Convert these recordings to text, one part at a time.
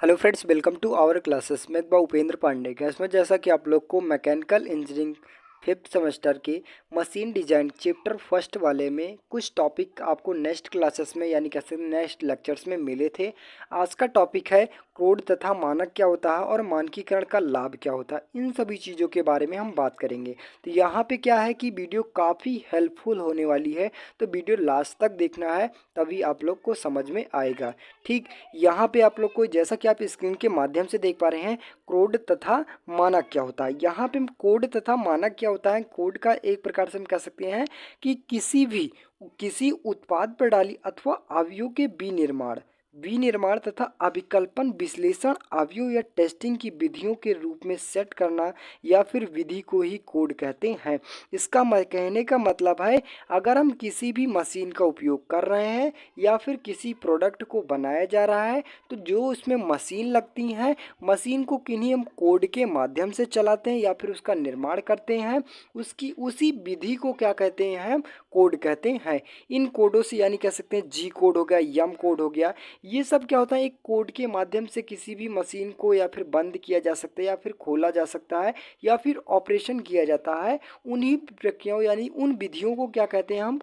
Hello friends, welcome to our classes. मैं उपेंद्र पांडे। इसमें जैसा कि आप लोग को मैकेनिकल इंजीनियरिंग फिफ्थ सेमेस्टर के मशीन डिजाइन चैप्टर फर्स्ट वाले में कुछ टॉपिक आपको नेक्स्ट क्लासेस में यानी कैसे नेक्स्ट लेक्चर्स में मिले थे। आज का टॉपिक है कोड तथा मानक क्या होता है और मानकीकरण का लाभ क्या होता है। इन सभी चीज़ों के बारे में हम बात करेंगे। तो यहाँ पे क्या है कि वीडियो काफ़ी हेल्पफुल होने वाली है, तो वीडियो लास्ट तक देखना है, तभी आप लोग को समझ में आएगा। ठीक, यहाँ पे आप लोग को जैसा कि आप स्क्रीन के माध्यम से देख पा रहे हैं, कोड तथा मानक क्या होता है। यहाँ पे कोड तथा मानक क्या होता है। कोड का एक प्रकार से हम कह सकते हैं कि किसी उत्पाद प्रणाली अथवा अवयव के विनिर्माण तथा अभिकल्पन विश्लेषण अवयव या टेस्टिंग की विधियों के रूप में सेट करना या फिर विधि को ही कोड कहते हैं। इसका कहने का मतलब है, अगर हम किसी भी मशीन का उपयोग कर रहे हैं या फिर किसी प्रोडक्ट को बनाया जा रहा है, तो जो उसमें मशीन लगती हैं, मशीन को किन्हीं हम कोड के माध्यम से चलाते हैं या फिर उसका निर्माण करते हैं, उसकी उसी विधि को क्या कहते हैं, हम कोड कहते हैं। इन कोडों से यानी कह सकते हैं जी कोड हो गया, यम कोड हो गया, ये सब क्या होता है, एक कोड के माध्यम से किसी भी मशीन को या फिर बंद किया जा सकता है या फिर खोला जा सकता है या फिर ऑपरेशन किया जाता है। उन्हीं प्रक्रियाओं यानी उन विधियों को क्या कहते हैं, हम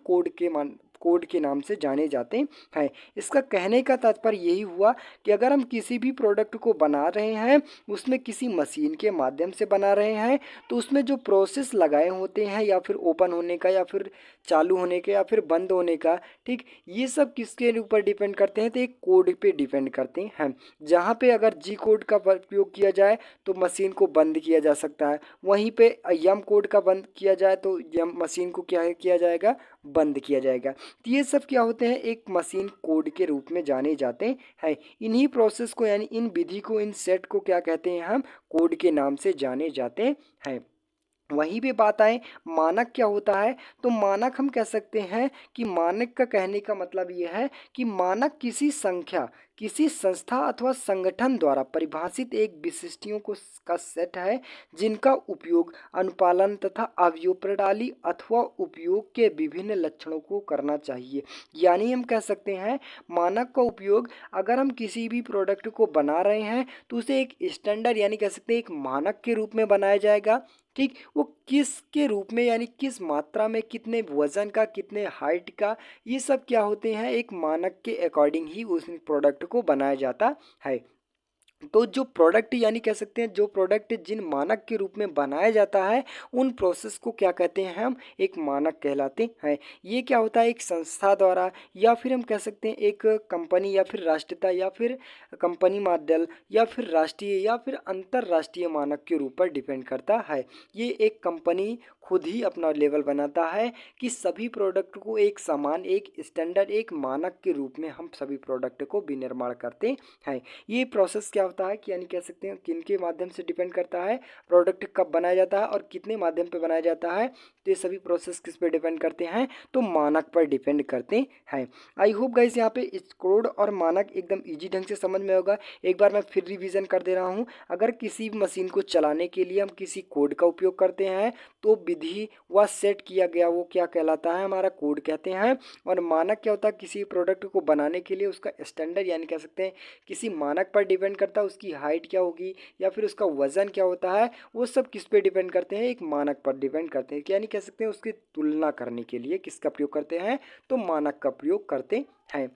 कोड के नाम से जाने जाते हैं। इसका कहने का तात्पर्य यही हुआ कि अगर हम किसी भी प्रोडक्ट को बना रहे हैं, उसमें किसी मशीन के माध्यम से बना रहे हैं, तो उसमें जो प्रोसेस लगाए होते हैं या फिर ओपन होने का या फिर चालू होने का या फिर बंद होने का, ठीक, ये सब किसके ऊपर डिपेंड करते हैं, तो एक कोड पे डिपेंड करते हैं। जहाँ पे अगर जी कोड का उपयोग किया जाए तो मशीन को बंद किया जा सकता है, वहीं पे यम कोड का बंद किया जाए तो यम मशीन को क्या किया जाएगा, बंद किया जाएगा। तो ये सब क्या होते हैं, एक मशीन कोड के रूप में जाने जाते हैं। इन्हीं प्रोसेस को यानी इन विधि को, इन सेट को क्या कहते हैं, हम कोड के नाम से जाने जाते हैं। वहीं पे बात आए मानक क्या होता है, तो मानक हम कह सकते हैं कि मानक का कहने का मतलब यह है कि मानक किसी संख्या, किसी संस्था अथवा संगठन द्वारा परिभाषित एक विशिष्टियों को का सेट है, जिनका उपयोग अनुपालन तथा अवयव प्रणाली अथवा उपयोग के विभिन्न लक्षणों को करना चाहिए। यानी हम कह सकते हैं मानक का उपयोग, अगर हम किसी भी प्रोडक्ट को बना रहे हैं तो उसे एक स्टैंडर्ड यानी कह सकते हैं एक मानक के रूप में बनाया जाएगा। ठीक, वो किस के रूप में यानी किस मात्रा में, कितने वजन का, कितने हाइट का, ये सब क्या होते हैं, एक मानक के अकॉर्डिंग ही उस प्रोडक्ट को बनाया जाता है। तो जो प्रोडक्ट यानी कह सकते हैं जो प्रोडक्ट जिन मानक के रूप में बनाया जाता है, उन प्रोसेस को क्या कहते हैं, हम एक मानक कहलाते हैं। ये क्या होता है, एक संस्था द्वारा या फिर हम कह सकते हैं एक कंपनी या फिर राष्ट्रीयता या फिर कंपनी मॉडल या फिर राष्ट्रीय या फिर अंतर्राष्ट्रीय मानक के ऊपर डिपेंड करता है। ये एक कंपनी खुद ही अपना लेवल बनाता है कि सभी प्रोडक्ट को एक समान, एक स्टैंडर्ड, एक मानक के रूप में हम सभी प्रोडक्ट को विनिर्माण करते हैं। ये प्रोसेस क्या होता है कि यानी कह सकते हैं किन के माध्यम से डिपेंड करता है, प्रोडक्ट कब बनाया जाता है और कितने माध्यम पे बनाया जाता है, तो ये सभी प्रोसेस किस पे डिपेंड करते हैं, तो मानक पर डिपेंड करते हैं। आई होप गाइस यहाँ पे इस कोड और मानक एकदम इजी ढंग से समझ में होगा। एक बार मैं फिर रिवीजन कर दे रहा हूँ। अगर किसी मशीन को चलाने के लिए हम किसी कोड का उपयोग करते हैं, तो विधि व सेट किया गया वो क्या कहलाता है, हमारा कोड कहते हैं। और मानक क्या होता है, किसी प्रोडक्ट को बनाने के लिए उसका स्टैंडर्ड यानी कह सकते हैं किसी मानक पर डिपेंड करता है, उसकी हाइट क्या होगी या फिर उसका वजन क्या होता है, वो सब किस पे डिपेंड करते हैं, एक मानक पर डिपेंड करते हैं। यानी कह सकते हैं उसकी तुलना करने के लिए किसका प्रयोग करते हैं, तो मानक का प्रयोग करते हैं।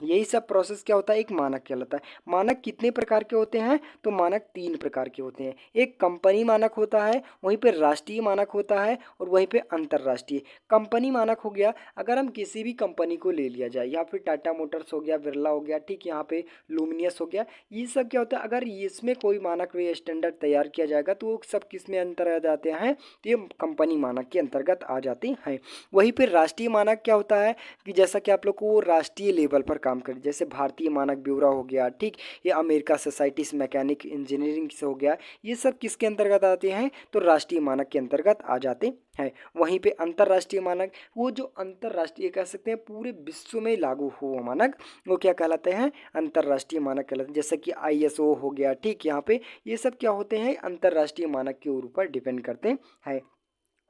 यही सब प्रोसेस क्या होता है, एक मानक कहलाता है। मानक कितने प्रकार के होते हैं, तो मानक तीन प्रकार के होते हैं। एक कंपनी मानक होता है, वहीं पे राष्ट्रीय मानक होता है और वहीं पे अंतर्राष्ट्रीय। कंपनी मानक हो गया, अगर हम किसी भी कंपनी को ले लिया जाए, या फिर टाटा मोटर्स हो गया, बिरला हो गया, ठीक, यहाँ पे लुमिनियस हो गया, ये सब क्या होता है, अगर इसमें कोई मानक या स्टैंडर्ड तैयार किया जाएगा तो वो सब किस में अंतर्गत आते हैं, तो ये कंपनी मानक के अंतर्गत आ जाते हैं। वहीं पर राष्ट्रीय मानक क्या होता है कि जैसा कि आप लोग को वो राष्ट्रीय लेवल पर काम करे, जैसे भारतीय मानक ब्यूरो हो गया, ठीक, ये अमेरिका सोसाइटीज मैकेनिक इंजीनियरिंग से हो गया, ये सब किसके अंतर्गत आते हैं, तो राष्ट्रीय मानक के अंतर्गत आ जाते हैं। वहीं पे अंतर्राष्ट्रीय मानक, वो जो अंतर्राष्ट्रीय कह सकते हैं पूरे विश्व में लागू हो मानक, वो क्या कहलाते हैं, अंतर्राष्ट्रीय मानक कहलाते हैं। जैसे कि ISO हो गया, ठीक, यहाँ पे ये सब क्या होते हैं, अंतर्राष्ट्रीय मानक के ऊपर डिपेंड करते हैं।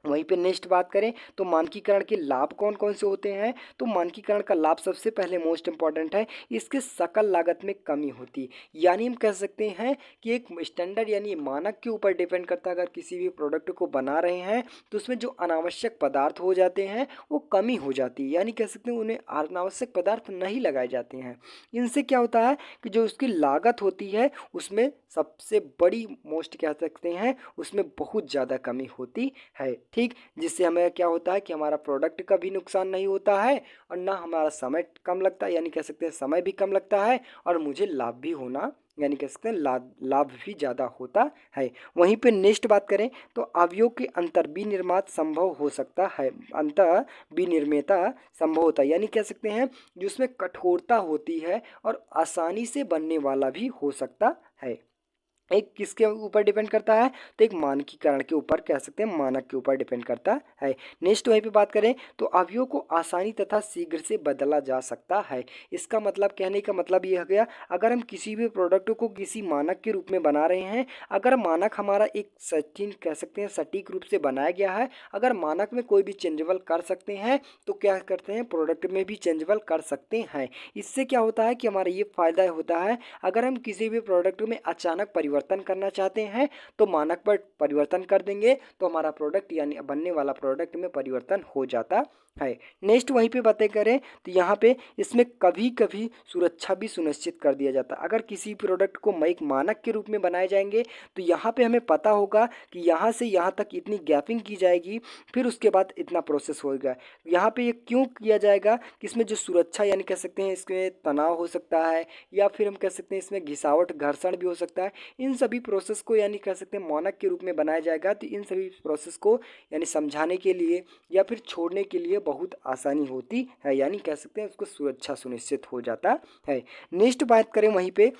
वहीं पे नेक्स्ट बात करें तो मानकीकरण के लाभ कौन कौन से होते हैं। तो मानकीकरण का लाभ सबसे पहले मोस्ट इंपॉर्टेंट है, इसके सकल लागत में कमी होती, यानी हम कह सकते हैं कि एक स्टैंडर्ड यानी मानक के ऊपर डिपेंड करता है। अगर किसी भी प्रोडक्ट को बना रहे हैं तो उसमें जो अनावश्यक पदार्थ हो जाते हैं वो कमी हो जाती है, यानी कह सकते हैं उन्हें अनावश्यक पदार्थ नहीं लगाए जाते हैं। इनसे क्या होता है कि जो उसकी लागत होती है उसमें सबसे बड़ी मोस्ट कह सकते हैं उसमें बहुत ज़्यादा कमी होती है। ठीक, जिससे हमें क्या होता है कि हमारा प्रोडक्ट का भी नुकसान नहीं होता है और ना हमारा समय कम लगता है, यानी कह सकते हैं समय भी कम लगता है और मुझे लाभ भी होना यानी कह सकते हैं लाभ भी ज़्यादा होता है। वहीं पे नेक्स्ट बात करें तो अवयव के अंतर विनिर्मात संभव हो सकता है, अंतर विनिर्मिता संभव होता है, यानी कह सकते हैं जिसमें कठोरता होती है और आसानी से बनने वाला भी हो सकता है। एक किसके ऊपर डिपेंड करता है, तो एक मानकीकरण के ऊपर कह सकते हैं, मानक के ऊपर डिपेंड करता है। नेक्स्ट वहीं पे बात करें तो अवयवों को आसानी तथा शीघ्र से बदला जा सकता है। इसका मतलब कहने का मतलब ये हो गया, अगर हम किसी भी प्रोडक्ट को किसी मानक के रूप में बना रहे हैं, अगर मानक हमारा एक सटीक कह सकते हैं सटीक रूप से बनाया गया है, अगर मानक में कोई भी चेंजेबल कर सकते हैं तो क्या करते हैं प्रोडक्ट में भी चेंजेबल कर सकते हैं। इससे क्या होता है कि हमारा ये फ़ायदा होता है, अगर हम किसी भी प्रोडक्ट में अचानक परिवर्तन करना चाहते हैं तो मानक पर परिवर्तन कर देंगे तो हमारा प्रोडक्ट यानी बनने वाला प्रोडक्ट में परिवर्तन हो जाता है। नेक्स्ट वहीं पे बातें करें तो यहाँ पे इसमें कभी कभी सुरक्षा भी सुनिश्चित कर दिया जाता है। अगर किसी प्रोडक्ट को एक मानक के रूप में बनाए जाएंगे तो यहाँ पे हमें पता होगा कि यहाँ से यहाँ तक इतनी गैपिंग की जाएगी, फिर उसके बाद इतना प्रोसेस होगा। यहाँ पे ये क्यों किया जाएगा कि इसमें जो सुरक्षा यानी कह सकते हैं इसमें तनाव हो सकता है या फिर हम कह सकते हैं इसमें घिसावट घर्षण भी हो सकता है। इन सभी प्रोसेस को यानी कह सकते हैं मानक के रूप में बनाया जाएगा तो इन सभी प्रोसेस को यानी समझाने के लिए या फिर छोड़ने के लिए बहुत आसानी होती है, यानी कह सकते हैं उसको सुरक्षा सुनिश्चित हो जाता है। नेक्स्ट बात करें वहीं पे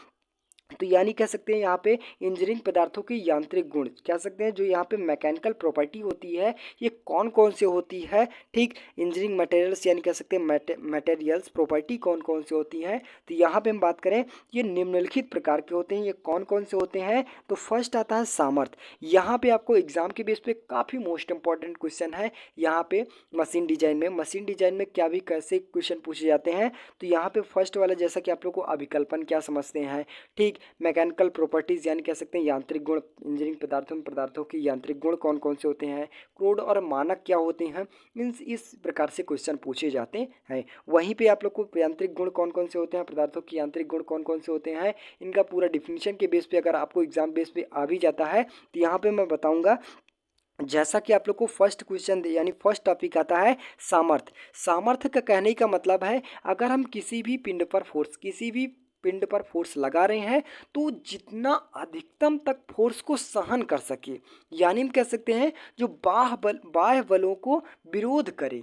तो यानी कह सकते हैं यहाँ पे इंजीनियरिंग पदार्थों के यांत्रिक गुण कह सकते हैं, जो यहाँ पे मैकेनिकल प्रॉपर्टी होती है ये कौन कौन से होती है। ठीक, इंजीनियरिंग मटेरियल्स यानी कह सकते हैं मटेरियल्स प्रॉपर्टी कौन कौन से होती हैं, तो यहाँ पे हम बात करें ये निम्नलिखित प्रकार के होते हैं। ये कौन कौन से होते हैं, तो फर्स्ट आता है सामर्थ्य। यहाँ पे आपको एग्जाम के बेस पे काफ़ी मोस्ट इंपॉर्टेंट क्वेश्चन है। यहाँ पे मशीन डिजाइन में क्या भी कैसे क्वेश्चन पूछे जाते हैं, तो यहाँ पे फर्स्ट वाला जैसा कि आप लोग को अभिकल्पन क्या समझते हैं। ठीक, मैकेनिकल प्रॉपर्टीज यानी कह सकते हैं यांत्रिक गुण, इंजीनियरिंग पदार्थों में पदार्थों के यांत्रिक गुण कौन कौन से होते हैं, क्रोड और मानक क्या होते हैं, इस प्रकार से क्वेश्चन पूछे जाते हैं। वहीं पे आप लोग को यांत्रिक गुण कौन कौन से होते हैं, पदार्थों के यांत्रिक गुण कौन कौन से होते हैं, इनका पूरा डिफिनीशन के बेस पे अगर आपको एग्जाम बेस पे आ भी जाता है तो यहाँ पे मैं बताऊंगा। जैसा कि आप लोग को फर्स्ट क्वेश्चन यानी फर्स्ट टॉपिक आता है सामर्थ्य। सामर्थ्य का कहने का मतलब है अगर हम किसी भी पिंड पर फोर्स लगा रहे हैं तो जितना अधिकतम तक फोर्स को सहन कर सके, यानी हम कह सकते हैं जो बाह्य बलों को विरोध करे,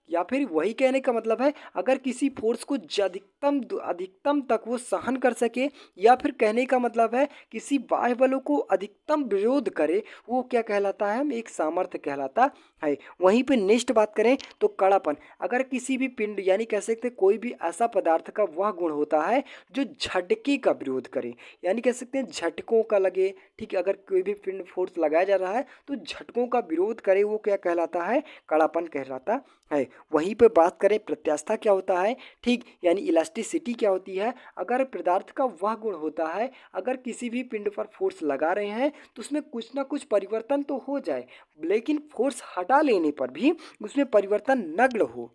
या फिर वही कहने का मतलब है अगर किसी फोर्स को अधिकतम तक वो सहन कर सके, या फिर कहने का मतलब है किसी बाह्य बलों को अधिकतम विरोध करे, वो क्या कहलाता है, एक सामर्थ्य कहलाता है। वहीं पे नेक्स्ट बात करें तो कड़ापन। अगर किसी भी पिंड यानी कह सकते हैं कोई भी ऐसा पदार्थ का वह गुण होता है जो झटके का विरोध करे, यानी कह सकते हैं झटकों का लगे। ठीक है, अगर कोई भी पिंड फोर्स लगाया जा रहा है तो झटकों का विरोध करे, वो क्या कहलाता है, कड़ापन कहलाता है। वहीं पे बात करें प्रत्यास्थता क्या होता है, ठीक, यानी इलास्टिसिटी क्या होती है। अगर पदार्थ का वह गुण होता है अगर किसी भी पिंड पर फोर्स लगा रहे हैं तो उसमें कुछ ना कुछ परिवर्तन तो हो जाए, लेकिन फोर्स हटा लेने पर भी उसमें परिवर्तन नगण्य हो,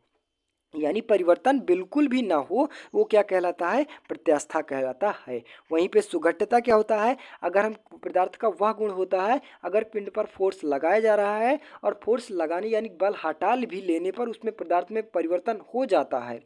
यानी परिवर्तन बिल्कुल भी ना हो, वो क्या कहलाता है, प्रत्यास्थता कहलाता है। वहीं पे सुघट्यता क्या होता है, अगर हम पदार्थ का वह गुण होता है अगर पिंड पर फोर्स लगाया जा रहा है और फोर्स लगाने यानी बल हटा भी लेने पर उसमें पदार्थ में परिवर्तन हो जाता है।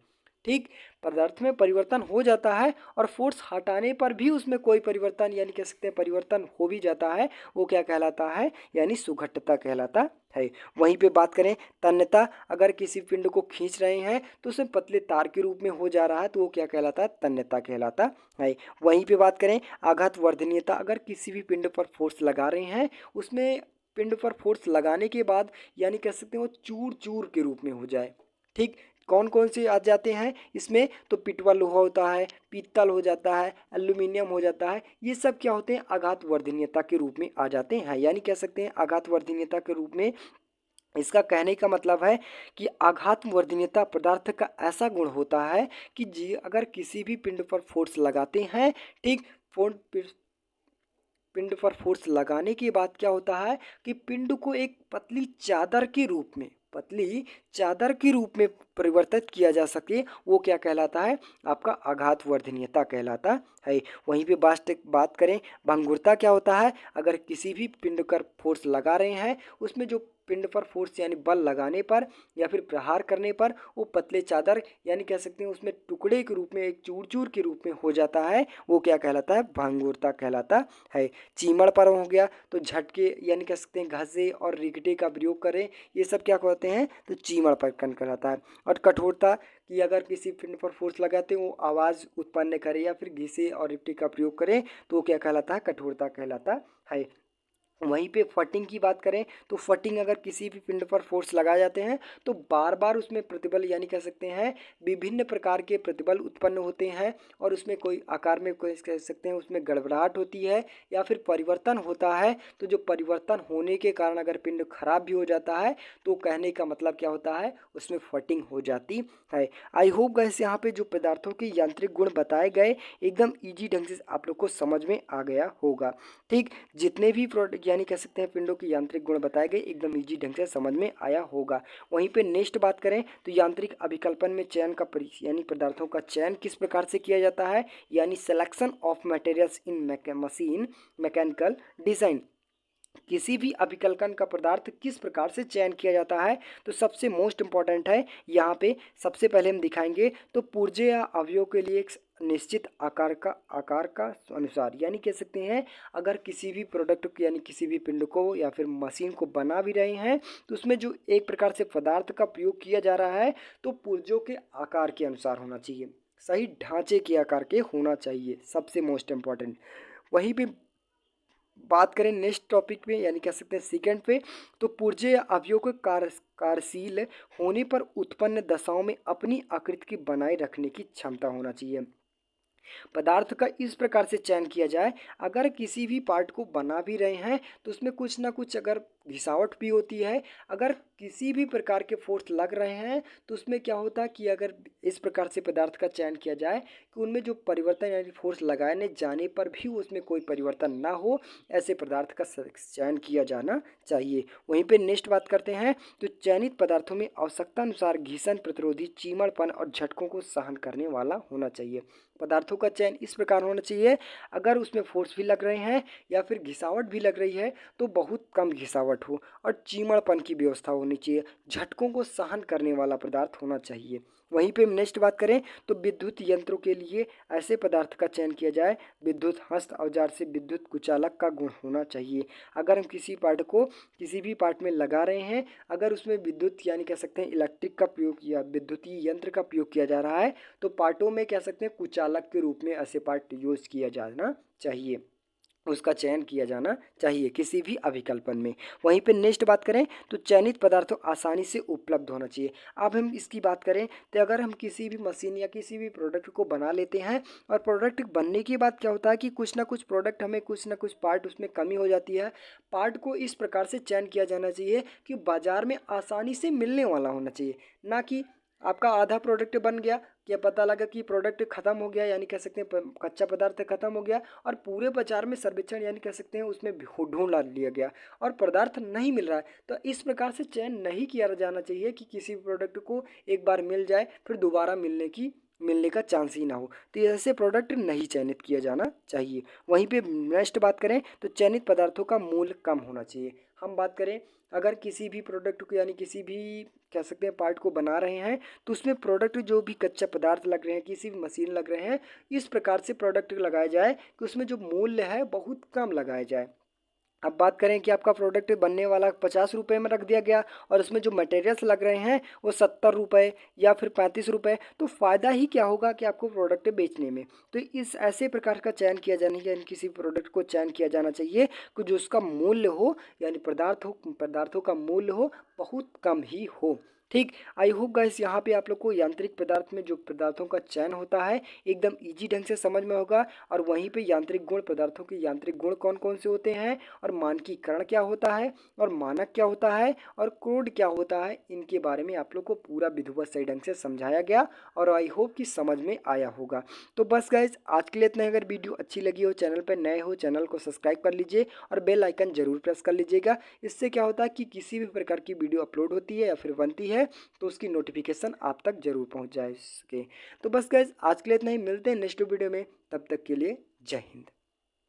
ठीक, पदार्थ में परिवर्तन हो जाता है और फोर्स हटाने पर भी उसमें कोई परिवर्तन यानी कह सकते हैं परिवर्तन हो भी जाता है, वो क्या कहलाता है, यानी सुघट्यता कहलाता है। वहीं पे बात करें तन्यता, अगर किसी पिंड को खींच रहे हैं तो उसे पतले तार के रूप में हो जा रहा है तो वो क्या कहलाता है, तन्यता कहलाता है। वहीं पे बात करें आघात वर्धनीयता, अगर किसी भी पिंड पर फोर्स लगा रहे हैं उसमें पिंड पर फोर्स लगाने के बाद यानी कह सकते हैं वो चूर चूर के रूप में हो जाए। ठीक, कौन कौन से आ जाते हैं इसमें, तो पिटवा लोहा होता है, पीतल हो जाता है, एल्यूमिनियम हो जाता है। ये सब क्या होते हैं, आघात वर्धनीयता के रूप में आ जाते हैं, यानी कह सकते हैं आघात वर्धनीयता के रूप में। इसका कहने का मतलब है कि आघात वर्धनीयता पदार्थ का ऐसा गुण होता है कि जी अगर किसी भी पिंड पर फोर्स लगाते हैं, ठीक, पिंड पर फोर्स लगाने के बाद क्या होता है कि पिंड को एक पतली चादर के रूप में परिवर्तित किया जा सके, वो क्या कहलाता है, आपका आघात वर्धनीयता कहलाता है। वहीं पे बात करें भंगुरता क्या होता है, अगर किसी भी पिंड पर फोर्स लगा रहे हैं, उसमें जो पिंड पर फोर्स यानी बल लगाने पर या फिर प्रहार करने पर वो पतले चादर यानी कह सकते हैं उसमें टुकड़े के रूप में, एक चूर चूर के रूप में हो जाता है, वो क्या कहलाता है, भंगुरता कहलाता है। चीमड़पन हो गया तो झटके यानी कह सकते हैं घसे और रिगटे का प्रयोग करें, ये सब क्या कहते हैं, तो चीमड़पन कहलाता है। और कठोरता कि अगर किसी पिंड पर फोर्स लगाते हैं वो आवाज़ उत्पन्न करे या फिर घिसे और रिगटे का प्रयोग करें, तो वो क्या कहलाता है, कठोरता कहलाता है। वहीं पे फटिंग की बात करें तो फटिंग अगर किसी भी पिंड पर फोर्स लगाए जाते हैं तो बार बार उसमें प्रतिबल यानी कह सकते हैं विभिन्न प्रकार के प्रतिबल उत्पन्न होते हैं, और उसमें कोई आकार में कोई कह सकते हैं उसमें गड़बड़ाहट होती है या फिर परिवर्तन होता है। तो जो परिवर्तन होने के कारण अगर पिंड खराब भी हो जाता है तो कहने का मतलब क्या होता है, उसमें फटिंग हो जाती है। आई होप गाइस यहाँ पे जो पदार्थों के यांत्रिक गुण बताए गए एकदम ईजी ढंग से आप लोग को समझ में आ गया होगा। ठीक, जितने भी प्रोडक्ट यानी कह सकते हैं पिंडों के यांत्रिक गुण बताए गए एकदम इजी ढंग से समझ में आया होगा। वहीं पे नेक्स्ट बात करें तो यांत्रिक अभिकल्पन में चयन का यानी पदार्थों का चयन किस प्रकार से किया जाता है, यानी selection of materials in machine mechanical design. किसी भी अभिकल्पन का पदार्थ किस प्रकार से चयन किया जाता है, तो सबसे मोस्ट इंपॉर्टेंट है यहाँ पे सबसे पहले हम दिखाएंगे तो पुर्जे या अवयव के लिए एक निश्चित आकार का अनुसार, यानी कह सकते हैं अगर किसी भी प्रोडक्ट को यानी किसी भी पिंड को या फिर मशीन को बना भी रहे हैं तो उसमें जो एक प्रकार से पदार्थ का प्रयोग किया जा रहा है तो पुर्जों के आकार के अनुसार होना चाहिए, सही ढांचे के आकार के होना चाहिए, सबसे मोस्ट इम्पॉर्टेंट। वहीं पे बात करें नेक्स्ट टॉपिक पे यानी कह सकते हैं सेकंड पे, तो पुर्जे या अवयव के कार्यशील होने पर उत्पन्न दशाओं में अपनी आकृति की बनाए रखने की क्षमता होना चाहिए। पदार्थ का इस प्रकार से चयन किया जाए, अगर किसी भी पार्ट को बना भी रहे हैं तो उसमें कुछ ना कुछ अगर घिसावट भी होती है, अगर किसी भी प्रकार के फोर्स लग रहे हैं तो उसमें क्या होता है कि अगर इस प्रकार से पदार्थ का चयन किया जाए कि उनमें जो परिवर्तन यानी फोर्स लगाने जाने पर भी उसमें कोई परिवर्तन ना हो, ऐसे पदार्थ का चयन किया जाना चाहिए। वहीं पे नेक्स्ट बात करते हैं तो चयनित पदार्थों में आवश्यकता अनुसार घीसन प्रतिरोधी, चीमड़पन और झटकों को सहन करने वाला होना चाहिए। पदार्थों का चयन इस प्रकार होना चाहिए, अगर उसमें फोर्स भी लग रहे हैं या फिर घिसावट भी लग रही है तो बहुत कम घिसावट हो और चीमड़पन की व्यवस्था होनी चाहिए, झटकों को सहन करने वाला पदार्थ होना चाहिए। वहीं पे नेक्स्ट बात करें तो विद्युत यंत्रों के लिए ऐसे पदार्थ का चयन किया जाए, विद्युत हस्त औजार से विद्युत कुचालक का गुण होना चाहिए। अगर हम किसी पार्ट को किसी भी पार्ट में लगा रहे हैं, अगर उसमें विद्युत यानी कह सकते हैं इलेक्ट्रिक का प्रयोग या विद्युतीय यंत्र का प्रयोग किया जा रहा है तो पार्टों में कह सकते हैं कुचालक के रूप में ऐसे पार्ट यूज किया जाना चाहिए, उसका चयन किया जाना चाहिए किसी भी अभिकल्पन में। वहीं पे नेक्स्ट बात करें तो चयनित पदार्थों आसानी से उपलब्ध होना चाहिए। अब हम इसकी बात करें तो अगर हम किसी भी मशीन या किसी भी प्रोडक्ट को बना लेते हैं और प्रोडक्ट बनने के बाद क्या होता है कि कुछ ना कुछ प्रोडक्ट हमें कुछ ना कुछ पार्ट उसमें कमी हो जाती है, पार्ट को इस प्रकार से चयन किया जाना चाहिए कि बाजार में आसानी से मिलने वाला होना चाहिए, ना कि आपका आधा प्रोडक्ट बन गया, क्या पता लगा कि प्रोडक्ट खत्म हो गया यानी कह सकते हैं कच्चा पदार्थ खत्म हो गया और पूरे बाजार में सर्वेक्षण यानी कह सकते हैं उसमें ढूंढ लिया गया और पदार्थ नहीं मिल रहा है। तो इस प्रकार से चयन नहीं किया जाना चाहिए कि किसी प्रोडक्ट को एक बार मिल जाए फिर दोबारा मिलने का चांस ही ना हो, तो ऐसे प्रोडक्ट नहीं चयनित किया जाना चाहिए। वहीं पे नेक्स्ट बात करें तो चयनित पदार्थों का मूल्य कम होना चाहिए। हम बात करें अगर किसी भी प्रोडक्ट को यानी किसी भी कह सकते हैं पार्ट को बना रहे हैं तो उसमें प्रोडक्ट जो भी कच्चा पदार्थ लग रहे हैं, किसी भी मशीन लग रहे हैं, इस प्रकार से प्रोडक्ट लगाया जाए कि उसमें जो मूल्य है बहुत कम लगाया जाए। अब बात करें कि आपका प्रोडक्ट बनने वाला 50 रुपये में रख दिया गया और उसमें जो मटेरियल्स लग रहे हैं वो 70 रुपये या फिर 35 रुपये, तो फ़ायदा ही क्या होगा कि आपको प्रोडक्ट बेचने में। तो इस ऐसे प्रकार का चयन किया जाने यानी किसी प्रोडक्ट को चयन किया जाना चाहिए कि जो उसका मूल्य हो यानी पदार्थों का मूल्य हो बहुत कम ही हो। ठीक। आई होप गाइस यहाँ पे आप लोग को यांत्रिक पदार्थ में जो पदार्थों का चयन होता है एकदम इजी ढंग से समझ में होगा। और वहीं पे यांत्रिक गुण, पदार्थों के यांत्रिक गुण कौन कौन से होते हैं, और मानकीकरण क्या होता है, और मानक क्या होता है, और कोड क्या होता है, इनके बारे में आप लोग को पूरा विधिवत सही ढंग से समझाया गया। और आई होप कि समझ में आया होगा। तो बस गाइज आज के लिए इतना ही। अगर वीडियो अच्छी लगी हो, चैनल पर नए हो, चैनल को सब्सक्राइब कर लीजिए और बेल आइकन जरूर प्रेस कर लीजिएगा। इससे क्या होता है कि किसी भी प्रकार की वीडियो अपलोड होती है या फिर बनती है तो उसकी नोटिफिकेशन आप तक जरूर पहुंच जाए सके। तो बस गाइज आज के लिए इतना ही। मिलते हैं नेक्स्ट वीडियो में, तब तक के लिए जय हिंद।